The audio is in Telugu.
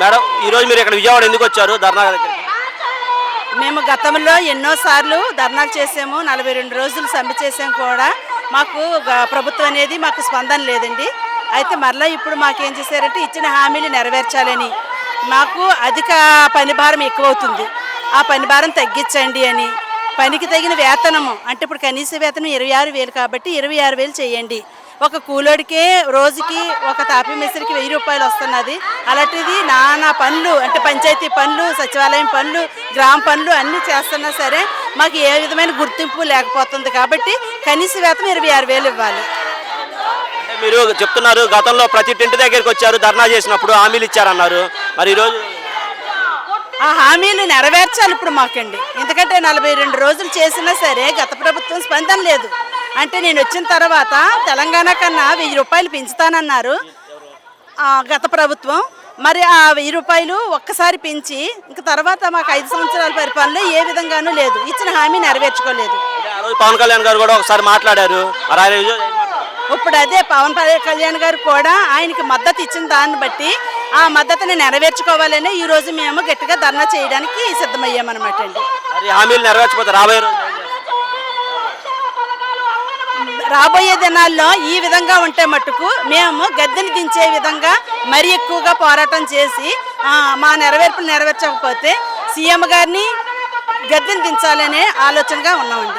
మేడం ఈరోజు మీరు ఇక్కడ విజయవాడ ఎందుకు వచ్చారు ధర్నా దగ్గరికి? మేము గతంలో ఎన్నోసార్లు ధర్నాలు చేసాము, 42 రోజులు సమ్మె చేసాం కూడా. మాకు ప్రభుత్వం అనేది మాకు స్పందన లేదండి. అయితే మరలా ఇప్పుడు మాకేం చేశారంటే ఇచ్చిన హామీలు నెరవేర్చాలని, మాకు అధిక పని భారం ఎక్కువవుతుంది, ఆ పని భారం తగ్గించండి అని, పనికి తగిన వేతనము అంటే ఇప్పుడు కనీస వేతనం 26,000 కాబట్టి 26,000 చేయండి. ఒక కూలోడికే రోజుకి ఒక తాపీ మేస్త్రికి 1000 రూపాయలు వస్తున్నది. అలాంటిది నానా పనులు అంటే పంచాయతీ పనులు, సచివాలయం పనులు, గ్రామ పనులు అన్నీ చేస్తున్నా సరే మాకు ఏ విధమైన గుర్తింపు లేకపోతుంది. కాబట్టి కనీస వేతనం 26,000 ఇవ్వాలి. అంటే మీరు చెప్తున్నారు గతంలో ప్రతి ఇంటి దగ్గరికి వచ్చారు, ధర్నా చేసినప్పుడు హామీలు ఇచ్చారన్నారు. మరి ఈరోజు ఆ హామీలు నెరవేర్చాలి ఇప్పుడు మాకండి. ఎందుకంటే 42 రోజులు చేసినా సరే గత ప్రభుత్వం స్పందన లేదు. అంటే నేను వచ్చిన తర్వాత తెలంగాణ కన్నా 1000 రూపాయలు పెంచుతానన్నారు గత ప్రభుత్వం. మరి ఆ 1000 రూపాయలు ఒక్కసారి పెంచి ఇంక తర్వాత మాకు 5 సంవత్సరాల పరిపాలన ఏ విధంగానూ లేదు, ఇచ్చిన హామీ నెరవేర్చుకోలేదు. ఆ రోజు పవన్ కళ్యాణ్ గారు కూడా ఒకసారి మాట్లాడారు. మరి ఆయన ఇప్పుడు అదే పవన్ కళ్యాణ్ గారు కూడా ఆయనకి మద్దతు ఇచ్చిన దాన్ని బట్టి ఆ మద్దతుని నెరవేర్చుకోవాలని ఈరోజు మేము గట్టిగా ధర్నా చేయడానికి సిద్ధమయ్యామన్నమాట అండి. మరి హామీలు నెరవేర్చకపోతే రాబోయే దినాల్లో ఈ విధంగా ఉంటే మట్టుకు మేము గద్దెని దించే విధంగా మరీ ఎక్కువగా పోరాటం చేసి మా నెరవేర్పులు నెరవేర్చకపోతే సీఎం గారిని గద్దెని దించాలనే ఆలోచనగా ఉన్నామండి.